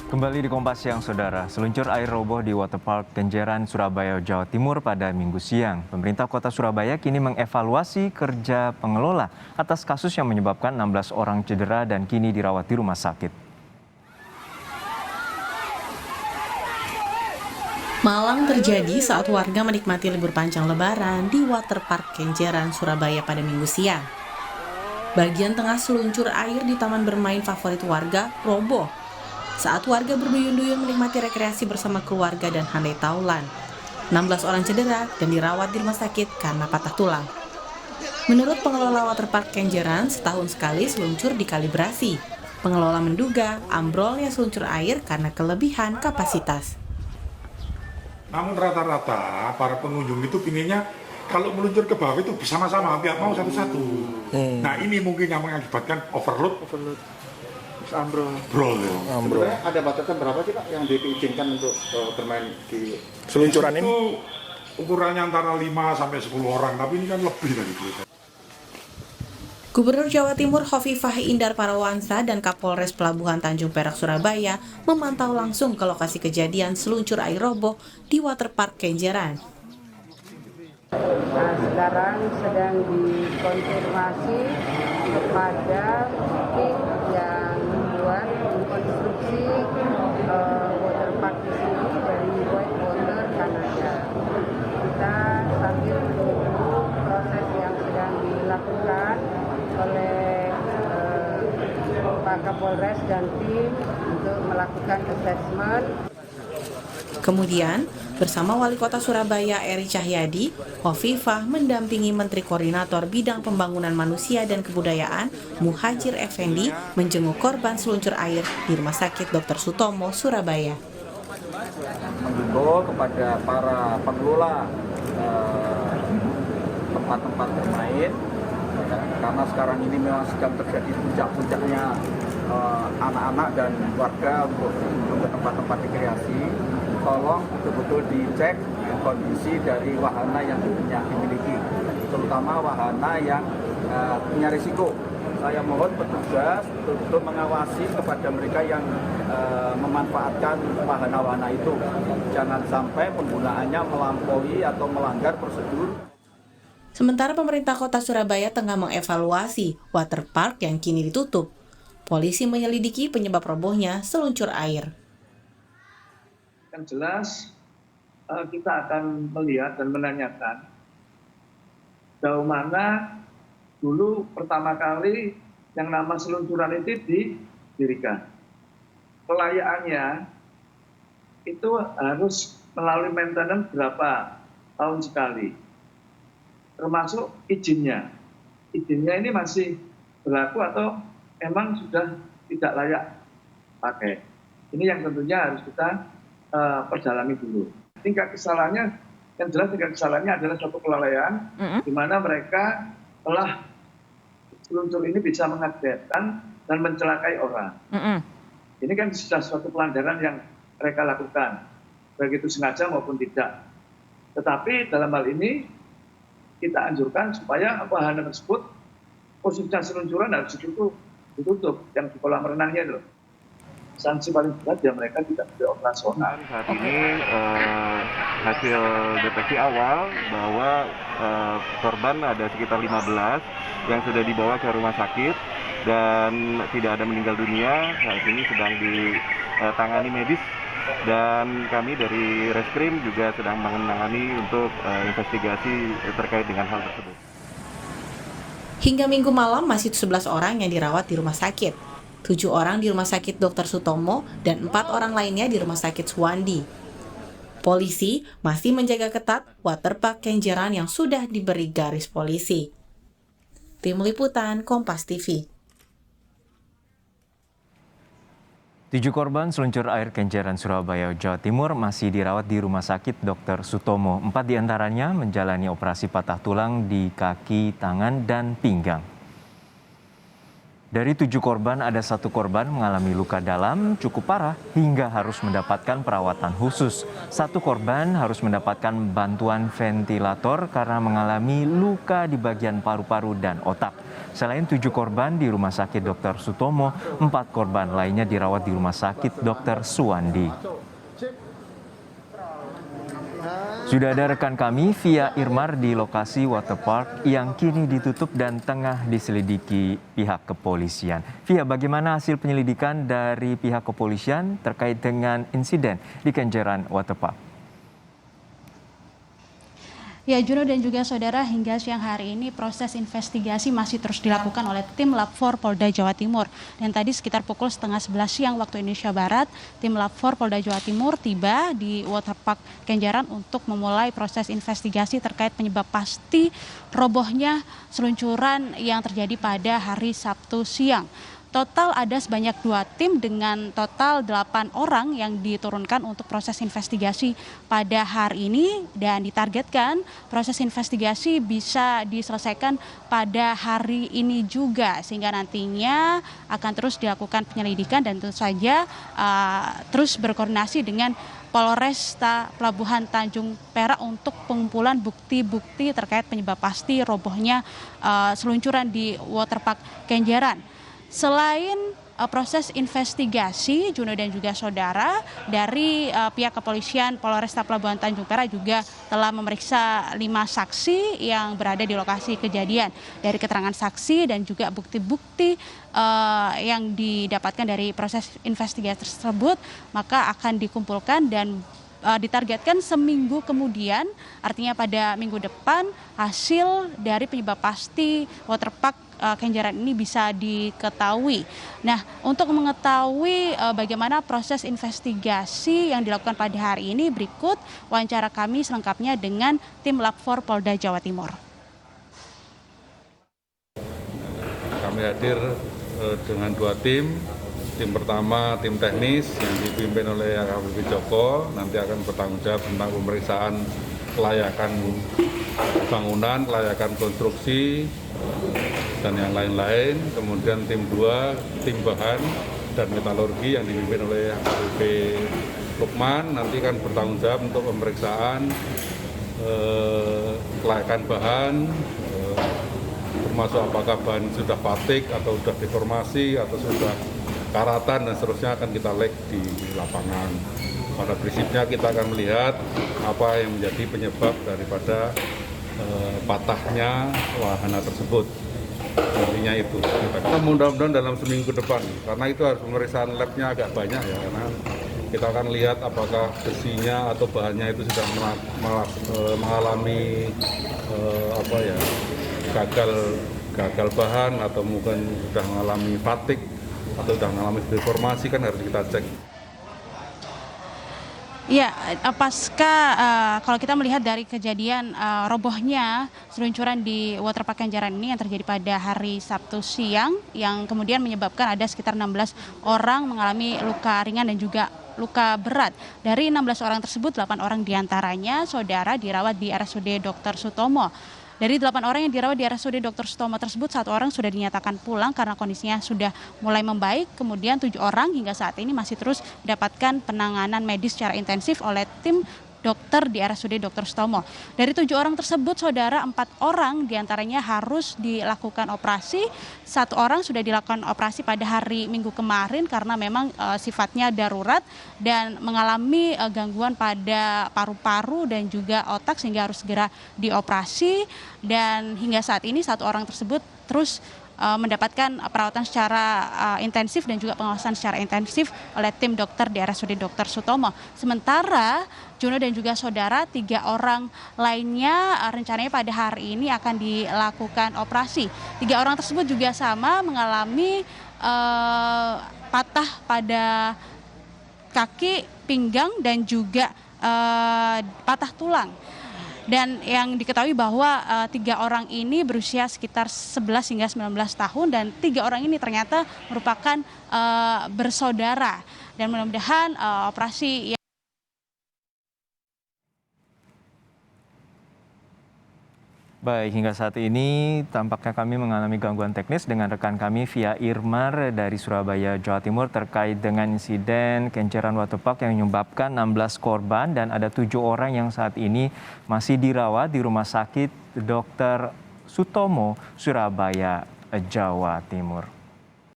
Kembali di Kompas Siang, Saudara. Seluncur air roboh di Waterpark Kenjeran, Surabaya, Jawa Timur pada Minggu siang. Pemerintah Kota Surabaya kini mengevaluasi kerja pengelola atas kasus yang menyebabkan 16 orang cedera dan kini dirawat di rumah sakit. Malang terjadi saat warga menikmati libur panjang Lebaran di Waterpark Kenjeran, Surabaya pada Minggu siang. Bagian tengah seluncur air di taman bermain favorit warga roboh saat warga berduyun-duyun menikmati rekreasi bersama keluarga dan handai taulan. 16 orang cedera dan dirawat di rumah sakit karena patah tulang. Menurut pengelola Waterpark Kenjeran, setahun sekali seluncur dikalibrasi. Pengelola menduga ambrolnya seluncur air karena kelebihan kapasitas. Namun rata-rata para pengunjung itu pinginnya kalau meluncur ke bawah itu bersama-sama, hampir mau satu-satu. Nah ini mungkin yang mengakibatkan overload. Ambrol. Sebenarnya ada batasan berapa sih Pak yang diizinkan untuk bermain di seluncuran ini? Itu ukurannya antara 5 sampai 10 orang, tapi ini kan lebih dari itu. Gubernur Jawa Timur Hovifah Indar Parawansa dan Kapolres Pelabuhan Tanjung Perak Surabaya memantau langsung ke lokasi kejadian seluncur air roboh di Waterpark Kenjeran. Nah, sekarang sedang dikonfirmasi kepada tim yang membuat konstruksi waterpark di sini dari Whitewater Canada. Kita sambil menunggu proses yang sedang dilakukan oleh Pak Kapolres dan tim untuk melakukan assessment. Kemudian, bersama Wali Kota Surabaya Eri Cahyadi, Hovifah mendampingi Menteri Koordinator Bidang Pembangunan Manusia dan Kebudayaan Muhadjir Effendi menjenguk korban seluncur air di Rumah Sakit Dr. Sutomo, Surabaya. Menghimbau kepada para pengelola tempat-tempat bermain, karena sekarang ini memang sedang terjadi puncak-puncaknya anak-anak dan warga untuk ke tempat-tempat rekreasi. Tolong betul-betul dicek kondisi dari wahana yang dimiliki, terutama wahana yang punya risiko. Saya mohon petugas betul-betul mengawasi kepada mereka yang memanfaatkan wahana-wahana itu. Jangan sampai penggunaannya melampaui atau melanggar prosedur. Sementara pemerintah Kota Surabaya tengah mengevaluasi waterpark yang kini ditutup. Polisi menyelidiki penyebab robohnya seluncur air. Yang jelas kita akan melihat dan menanyakan sejauh mana dulu pertama kali yang nama seluncuran itu didirikan. Kelayakannya itu harus melalui maintenance berapa tahun sekali, termasuk izinnya. Izinnya ini masih berlaku atau emang sudah tidak layak pakai. Ini yang tentunya harus kita perjalani dulu. Tingkat kesalahannya, yang jelas tingkat kesalahannya adalah suatu kelalaian, di mana mereka telah seluncur ini bisa mengakibatkan dan mencelakai orang. Ini kan sudah suatu pelanggaran yang mereka lakukan, baik itu sengaja maupun tidak. Tetapi dalam hal ini kita anjurkan supaya wahana tersebut, khususnya seluncuran harus ditutup, yang di kolam renangnya itu. Sanksi paling berat ya mereka tidak beroperasional. Saat ini hasil deteksi awal bahwa korban ada sekitar 15 yang sudah dibawa ke rumah sakit dan tidak ada meninggal dunia. Saat ini sedang ditangani medis dan kami dari Reskrim juga sedang menangani untuk investigasi terkait dengan hal tersebut. Hingga Minggu malam masih 11 orang yang dirawat di rumah sakit. 7 orang di Rumah Sakit Dr. Sutomo dan 4 orang lainnya di Rumah Sakit Suwandi. Polisi masih menjaga ketat waterpark Kenjeran yang sudah diberi garis polisi. Tim Liputan Kompas TV. 7 korban seluncur air Kenjeran, Surabaya, Jawa Timur masih dirawat di Rumah Sakit Dr. Sutomo. 4 diantaranya menjalani operasi patah tulang di kaki, tangan, dan pinggang. Dari 7 korban, ada 1 korban mengalami luka dalam cukup parah hingga harus mendapatkan perawatan khusus. 1 korban harus mendapatkan bantuan ventilator karena mengalami luka di bagian paru-paru dan otak. Selain 7 korban di Rumah Sakit Dr. Sutomo, 4 korban lainnya dirawat di Rumah Sakit Dr. Suwandi. Sudah ada rekan kami Via Irmar di lokasi waterpark yang kini ditutup dan tengah diselidiki pihak kepolisian. Via, bagaimana hasil penyelidikan dari pihak kepolisian terkait dengan insiden di Kenjeran Waterpark? Ya, Juno dan juga saudara, hingga siang hari ini proses investigasi masih terus dilakukan oleh tim Lab 4 Polda Jawa Timur. Dan tadi sekitar pukul 10:30 siang waktu Indonesia Barat, tim Lab 4 Polda Jawa Timur tiba di Waterpark Kenjeran untuk memulai proses investigasi terkait penyebab pasti robohnya seluncuran yang terjadi pada hari Sabtu siang. Total ada sebanyak 2 tim dengan total 8 orang yang diturunkan untuk proses investigasi pada hari ini, dan ditargetkan proses investigasi bisa diselesaikan pada hari ini juga, sehingga nantinya akan terus dilakukan penyelidikan dan tentu saja terus berkoordinasi dengan Polresta Pelabuhan Tanjung Perak untuk pengumpulan bukti-bukti terkait penyebab pasti robohnya seluncuran di Waterpark Kenjeran. Selain proses investigasi, Juno dan juga saudara, dari pihak kepolisian Polresta Pelabuhan Tanjung Perak juga telah memeriksa 5 saksi yang berada di lokasi kejadian. Dari keterangan saksi dan juga bukti-bukti yang didapatkan dari proses investigasi tersebut, maka akan dikumpulkan dan ditargetkan seminggu kemudian, artinya pada minggu depan, hasil dari penyebab pasti waterpark Kenjeran ini bisa diketahui. Nah, untuk mengetahui bagaimana proses investigasi yang dilakukan pada hari ini, berikut wawancara kami selengkapnya dengan tim Lab 4 Polda Jawa Timur. Kami hadir dengan 2 tim. Tim pertama, tim teknis yang dipimpin oleh AKBP Joko, nanti akan bertanggung jawab tentang pemeriksaan kelayakan bangunan, kelayakan konstruksi, dan yang lain-lain. Kemudian tim 2, tim bahan dan metalurgi yang dipimpin oleh AKBP Lukman, nanti akan bertanggung jawab untuk pemeriksaan kelayakan bahan, termasuk apakah bahan sudah patik atau sudah deformasi atau sudah karatan dan seterusnya, akan kita lek di lapangan. Pada prinsipnya kita akan melihat apa yang menjadi penyebab daripada patahnya wahana tersebut. Intinya itu. Kita mudah-mudahan dalam seminggu depan, karena itu harus pemeriksaan labnya agak banyak ya, karena kita akan lihat apakah besinya atau bahannya itu sudah mengalami gagal bahan, atau mungkin sudah mengalami fatik atau sudah mengalami deformasi, kan harus kita cek. Ya, pasca kalau kita melihat dari kejadian robohnya seluncuran di Waterpark Kenjeran ini yang terjadi pada hari Sabtu siang, yang kemudian menyebabkan ada sekitar 16 orang mengalami luka ringan dan juga luka berat. Dari 16 orang tersebut, 8 orang diantaranya saudara dirawat di RSUD Dr. Sutomo. Dari 8 orang yang dirawat di RSUD Dr. Sutomo tersebut, 1 orang sudah dinyatakan pulang karena kondisinya sudah mulai membaik. Kemudian 7 orang hingga saat ini masih terus mendapatkan penanganan medis secara intensif oleh tim dokter di RSUD Dr. Sutomo. Dari 7 orang tersebut, saudara, 4 orang diantaranya harus dilakukan operasi. 1 orang sudah dilakukan operasi pada hari Minggu kemarin karena memang sifatnya darurat dan mengalami gangguan pada paru-paru dan juga otak sehingga harus segera dioperasi. Dan hingga saat ini 1 orang tersebut terus mendapatkan perawatan secara intensif dan juga pengawasan secara intensif oleh tim dokter di RSUD Dr. Sutomo. Sementara Juno dan juga saudara, 3 orang lainnya rencananya pada hari ini akan dilakukan operasi. 3 orang tersebut juga sama mengalami patah pada kaki, pinggang dan juga patah tulang. Dan yang diketahui bahwa 3 orang ini berusia sekitar 11 hingga 19 tahun dan 3 orang ini ternyata merupakan bersaudara. Dan mudah-mudahan operasi Baik, hingga saat ini tampaknya kami mengalami gangguan teknis dengan rekan kami via Irmar dari Surabaya, Jawa Timur terkait dengan insiden Kenjeran Waterpark yang menyebabkan 16 korban dan ada 7 orang yang saat ini masih dirawat di Rumah Sakit Dr. Sutomo, Surabaya, Jawa Timur.